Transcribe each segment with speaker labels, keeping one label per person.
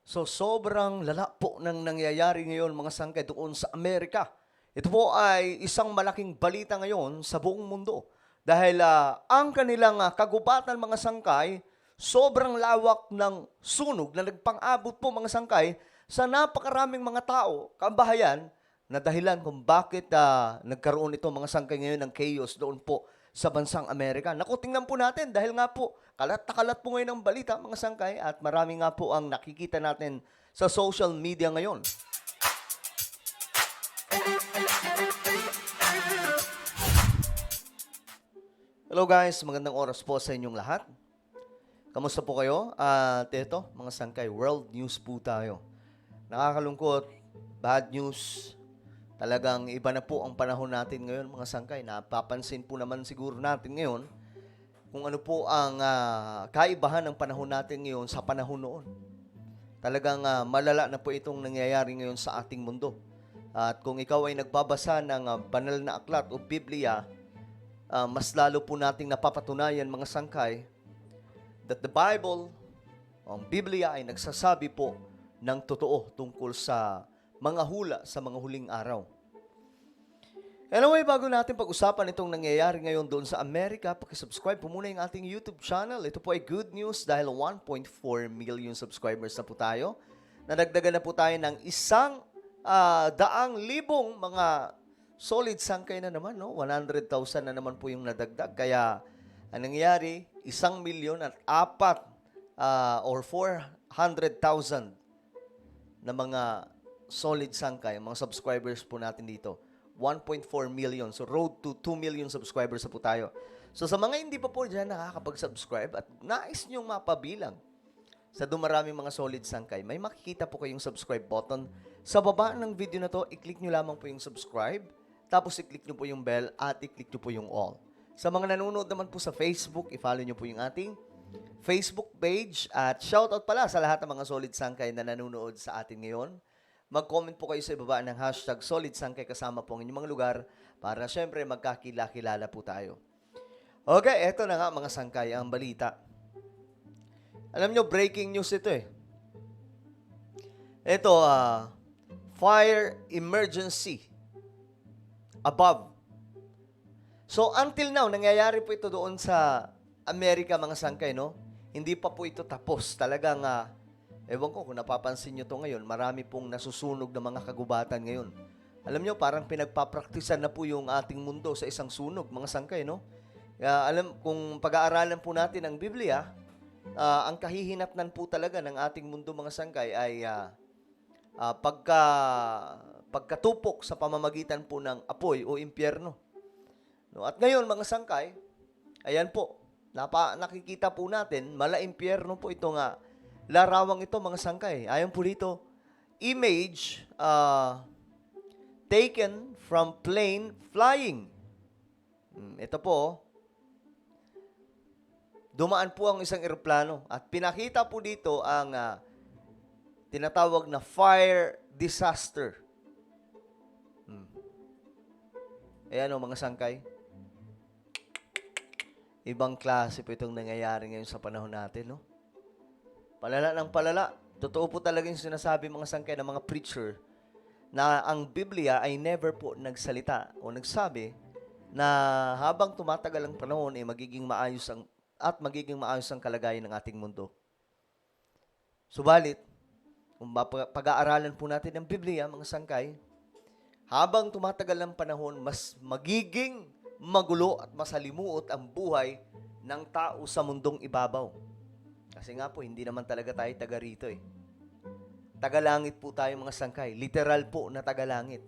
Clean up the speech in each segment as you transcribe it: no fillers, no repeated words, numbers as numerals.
Speaker 1: So sobrang lala po ng nangyayari ngayon mga sangkay doon sa Amerika. Ito po ay isang malaking balita ngayon sa buong mundo. Dahil ang kanilang kagubatan mga sangkay, sobrang lawak ng sunog na nagpang-abot po mga sangkay sa napakaraming mga tao, kabahayan, na dahilan kung bakit nagkaroon ito mga sangkay ngayon ng chaos doon po sa bansang Amerika. Naku, tingnan po natin dahil nga po, kalat na kalat po ngayon ang balita mga sangkay at marami nga po ang nakikita natin sa social media ngayon. Hello guys, magandang oras po sa inyong lahat. Kamusta po kayo? At ito, mga sangkay, world news po tayo. Nakakalungkot, bad news. Talagang iba na po ang panahon natin ngayon, mga sangkay. Napapansin po naman siguro natin ngayon kung ano po ang kaibahan ng panahon natin ngayon sa panahon noon. Talagang malala na po itong nangyayari ngayon sa ating mundo. At kung ikaw ay nagbabasa ng banal na aklat o Biblia, mas lalo po nating napapatunayan, mga sangkay, that the Bible, ang Biblia ay nagsasabi po ng totoo tungkol sa mga hula sa mga huling araw. Anyway, bago natin pag-usapan itong nangyayari ngayon doon sa Amerika, pakisubscribe po muna yung ating YouTube channel. Ito po ay good news dahil 1.4 million subscribers na po tayo. Nadagdagan na po tayo ng 100,000 mga solid sangkay na naman, no? 100,000 na naman po yung nadagdag. Kaya, ang nangyayari, 1,000,000 at 4 or 400,000 na mga solid sangkay, mga subscribers po natin dito. 1.4 million. So, road to 2 million subscribers na po tayo. So, sa mga hindi pa po dyan nakakapag-subscribe at nais nyong mapabilang sa dumaraming mga solid sangkay, may makikita po kayong subscribe button. Sa baba ng video na to, i-click nyo lamang po yung subscribe, tapos i-click nyo po yung bell at i-click nyo po yung all. Sa mga nanonood naman po sa Facebook, i-follow nyo po yung ating Facebook page at shoutout pala sa lahat ng mga solid sangkay na nanonood sa atin ngayon. Mag-comment po kayo sa ibaba ng hashtag solid sangkay kasama po ang inyong mga lugar para syempre magkakilala po tayo. Okay, eto na nga mga sangkay ang balita. Alam nyo, breaking news ito eh. Ito, fire emergency above. So, until now, nangyayari po ito doon sa Amerika, mga sangkay, no? Hindi pa po ito tapos. Talagang, ewan ko kung napapansin nyo to ngayon, marami pong nasusunog na mga kagubatan ngayon. Alam nyo, parang pinagpapraktisan na po yung ating mundo sa isang sunog, mga sangkay, no? Kung pag-aaralan po natin ang Biblia, ang kahihinatnan po talaga ng ating mundo, mga sangkay, ay pagkatupok sa pamamagitan po ng apoy o impyerno. No? At ngayon, mga sangkay, ayan po, nakikita po natin, mala impyerno po ito nga, larawang ito, mga sangkay. Ayon po dito, image taken from plane flying. Ito po, dumaan po ang isang eroplano at pinakita po dito ang tinatawag na fire disaster. Ayan o, mga sangkay. Ibang klase po itong nangyayari ngayon sa panahon natin, no? Palala ng palala. Totoo po talaga yung sinasabi, mga sangkay, ng mga preacher na ang Biblia ay never po nagsalita o nagsabi na habang tumatagal ang panahon ay magiging maayos ang kalagayan ng ating mundo. Subalit, kung pag-aaralan po natin ang Biblia, mga sangkay, habang tumatagal ang panahon, mas magiging magulo at masalimuot ang buhay ng tao sa mundong ibabaw. Kasi nga po, hindi naman talaga tayo taga rito eh. Tagalangit po tayo, mga sangkay. Literal po na tagalangit.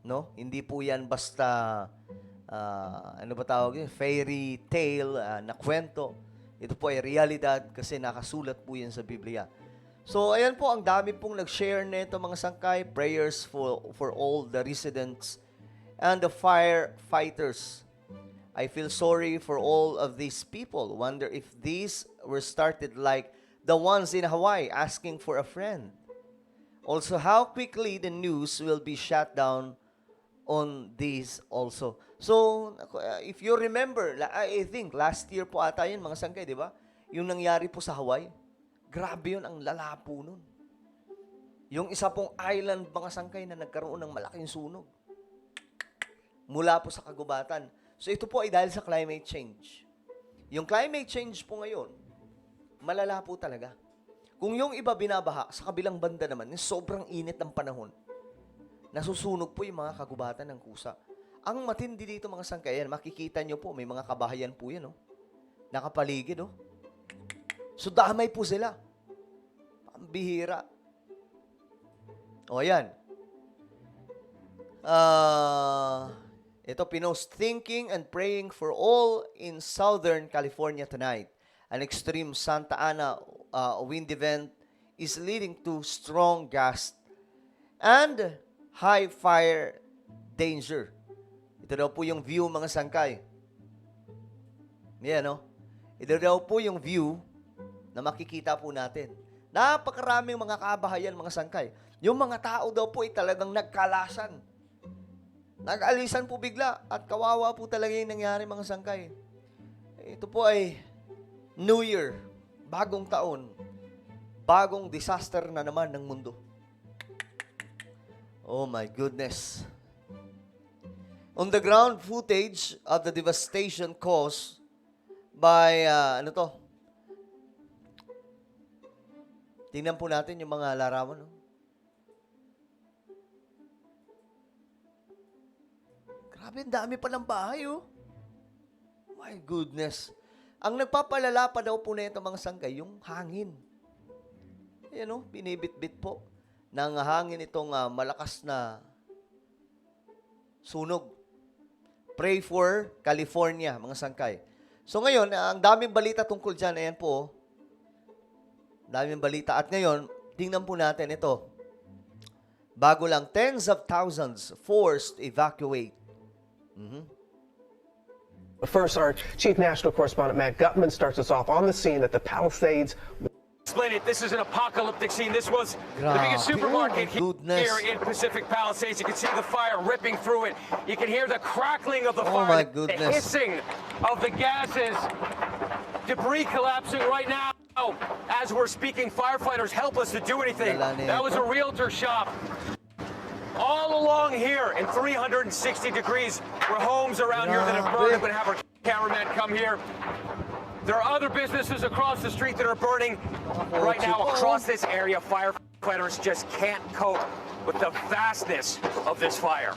Speaker 1: No? Hindi po yan basta, ano ba tawag yun? Fairy tale na kwento. Ito po ay realidad kasi nakasulat po yan sa Biblia. So, ayan po, ang dami pong nag-share nito, mga sangkay. Prayers for all the residents and the firefighters. I feel sorry for all of these people. Wonder if these were started like the ones in Hawaii asking for a friend. Also, how quickly the news will be shut down on this also. So, if you remember, I think last year po ata yun, mga sangkay, di ba? Yung nangyari po sa Hawaii. Grabe yun, ang lala po nun. Yung isa pong island mga sangkay na nagkaroon ng malaking sunog mula po sa kagubatan. So ito po ay dahil sa climate change. Yung climate change po ngayon, malala po talaga. Kung yung iba binabaha, sa kabilang banda naman, yung sobrang init ng panahon, nasusunog po yung mga kagubatan ng kusa. Ang matindi dito mga sangkay, yan, makikita nyo po, may mga kabahayan po yan, oh. Nakapaligid, oh. So damay po sila. Pambihira. O yan. Ito pinost, thinking and praying for all in Southern California tonight. An extreme Santa Ana wind event is leading to strong gusts and high fire danger. Ito daw po yung view mga sangkay. Yan, no? Ito daw po yung view na makikita po natin. Napakaraming mga kabahayan, mga sangkay. Yung mga tao daw po ay talagang nagkalasan. Nag-alisan po bigla at kawawa po talaga yung nangyari mga sangkay. Ito po ay New Year, bagong taon, bagong disaster na naman ng mundo. Oh my goodness. On the ground footage of the devastation caused by, tingnan po natin yung mga larawan, no? Grabe, ang dami palang bahay, oh. My goodness. Ang nagpapalala pa daw po na ito mga sangkay, yung hangin. Ayan, oh, binibit-bit po ng hangin itong malakas na sunog. Pray for California, mga sangkay. So ngayon, ang daming balita tungkol dyan. Ayan po, oh. Daming balita. At ngayon, tingnan po natin ito. Bago lang, tens of thousands forced to evacuate.
Speaker 2: But first, our chief national correspondent Matt Gutman starts us off on the scene at the Palisades.
Speaker 3: Explain it. This is an apocalyptic scene. This was the biggest
Speaker 1: Grabe,
Speaker 3: supermarket
Speaker 1: oh my
Speaker 3: here
Speaker 1: goodness.
Speaker 3: in Pacific Palisades. You can see the fire ripping through it. You can hear the crackling of the
Speaker 1: Oh
Speaker 3: fire,
Speaker 1: my
Speaker 3: the
Speaker 1: goodness.
Speaker 3: hissing of the gases. Debris collapsing right now. As we're speaking, firefighters helpless to do anything.
Speaker 1: Wala na
Speaker 3: That was
Speaker 1: ito.
Speaker 3: a realtor shop. All along here in 360 degrees where homes around here that have burned. I'm going to have our cameraman come here. There are other businesses across the street that are burning. Right now, across this area, firefighters just can't cope with the vastness of this fire.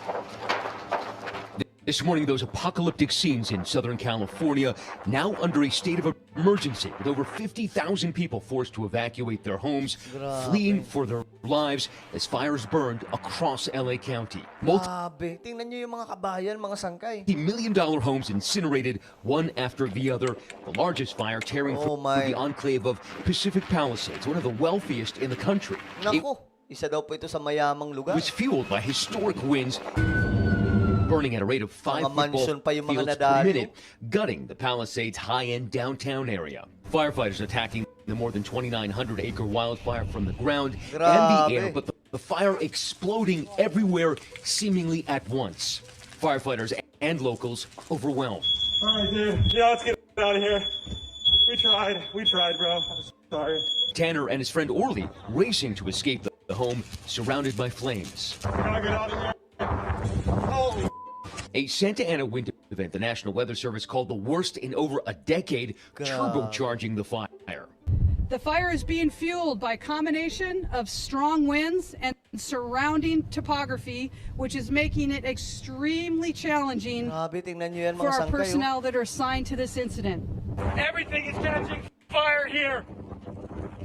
Speaker 4: This morning, those apocalyptic scenes in Southern California now under a state of emergency, with over 50,000 people forced to evacuate their homes, fleeing for their lives as fires burned across LA County.
Speaker 1: Grabe. Tingnan nyo yung mga kabahayan, mga sangkay.
Speaker 4: Multi-million-dollar homes incinerated one after the other. The largest fire tearing
Speaker 1: Oh
Speaker 4: through
Speaker 1: my.
Speaker 4: the enclave of Pacific Palisades, one of the wealthiest in the country. It
Speaker 1: Naku, isa daw po ito sa mayamang lugar.
Speaker 4: was fueled by historic winds, burning at a rate of 5
Speaker 1: Mga mansion pa yung mga
Speaker 4: fields per
Speaker 1: nadalo.
Speaker 4: minute, gutting the Palisades high-end downtown area. Firefighters attacking the more than 2,900-acre wildfire from the ground and the air,
Speaker 1: Grabe.
Speaker 4: but the fire exploding everywhere seemingly at once. Firefighters and locals overwhelmed.
Speaker 5: All right, dude. Yeah, let's get out of here. We tried, bro. I'm sorry.
Speaker 4: Tanner and his friend Orly racing to escape the home surrounded by flames.
Speaker 5: We gotta get out of here. Holy.
Speaker 4: A Santa Ana wind event the National Weather Service called the worst in over a decade, turbocharging the fire.
Speaker 6: The fire is being fueled by a combination of strong winds and surrounding topography, which is making it extremely challenging
Speaker 1: Grabe, tingnan nyo yan
Speaker 6: for
Speaker 1: mga
Speaker 6: our
Speaker 1: sangkay. Oh.
Speaker 6: personnel that are assigned to this incident.
Speaker 5: Everything is catching fire here.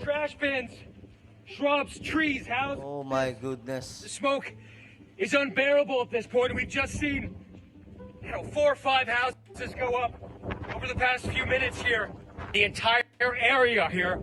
Speaker 5: Trash bins, shrubs, trees, houses.
Speaker 1: Oh my
Speaker 5: The
Speaker 1: goodness.
Speaker 5: smoke is unbearable at this point. We've just seen, 4 or 5 houses go up over the past few minutes here. The entire area here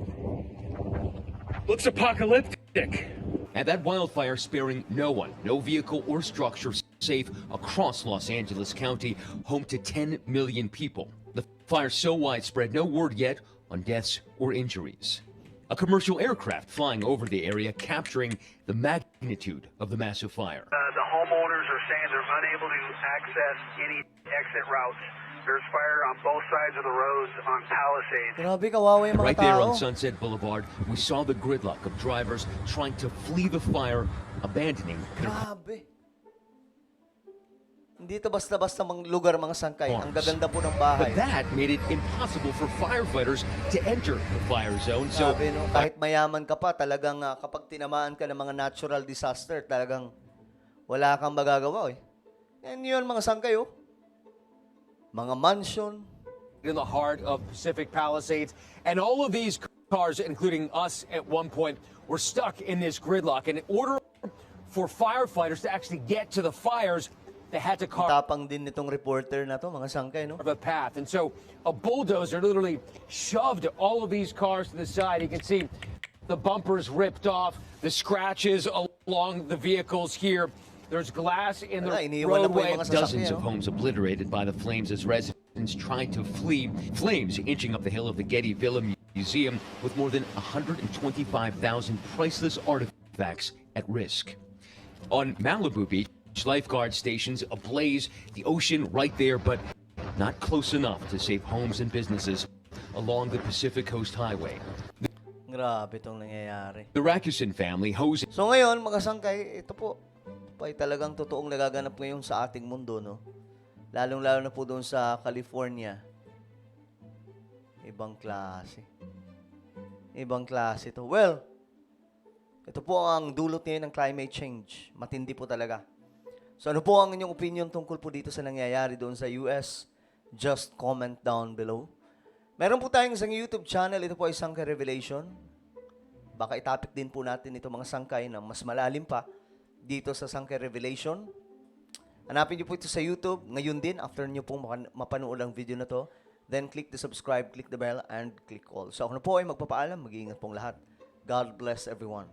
Speaker 5: looks apocalyptic.
Speaker 4: And that wildfire sparing no one, no vehicle or structure safe across Los Angeles County, home to 10 million people. The fire so widespread, no word yet on deaths or injuries. A commercial aircraft flying over the area capturing the magnitude of the massive fire.
Speaker 7: The homeowners are saying they're unable to access any exit routes There's fire on both sides of the roads on Palisades.
Speaker 1: Grabe, kawawa yung mga
Speaker 4: Right there
Speaker 1: tao.
Speaker 4: on Sunset Boulevard, we saw the gridlock of drivers trying to flee the fire, abandoning their
Speaker 1: Grabe. Hindi to basta-basta mga lugar, mga sangkay. Ang gaganda po ng bahay.
Speaker 4: But that made it impossible for firefighters to enter the fire zone. So
Speaker 1: Grabe, no? Kahit mayaman ka pa, talagang kapag tinamaan ka ng mga natural disaster, talagang wala kang magagawa. And yun, mga sangkay, mga mansion.
Speaker 3: In the heart of Pacific Palisades. And all of these cars, including us at one point, were stuck in this gridlock. And in order for firefighters to actually get to the fires, they had to carve
Speaker 1: Tapang din nitong reporter na to, mga sangkay, no?
Speaker 3: a path. And so a bulldozer literally shoved all of these cars to the side. You can see the bumpers ripped off, the scratches along the vehicles here. There's glass in the
Speaker 1: Wala, iniiwan na po
Speaker 3: roadway.
Speaker 1: yung mga
Speaker 4: dozens
Speaker 1: sasakyan.
Speaker 4: of homes obliterated by the flames as residents tried to flee. Flames inching up the hill of the Getty Villa Museum with more than 125,000 priceless artifacts at risk. On Malibu Beach, lifeguard stations ablaze, the ocean right there, but not close enough to save homes and businesses along the Pacific Coast Highway.
Speaker 1: Grabe itong nangyayari.
Speaker 4: The Rakusin family hosing
Speaker 1: So ngayon, mga sangkay, ito po ay talagang totoong nagaganap ngayon sa ating mundo, no? Lalong-lalo na po doon sa California. Ibang klase. Ibang klase to. Well, ito po ang dulot ngayon ng climate change. Matindi po talaga. So ano po ang inyong opinion tungkol po dito sa nangyayari doon sa US? Just comment down below. Meron po tayong isang YouTube channel. Ito po ay Sangkay Revelation. Baka itapik din po natin ito mga sangkay na mas malalim pa dito sa Sangkay Revelation. Hanapin niyo po ito sa YouTube. Ngayon din, after niyo po mapanood ang video na to, then click the subscribe, click the bell, and click all. So ako na po ay magpapaalam. Mag-iingat pong lahat. God bless everyone.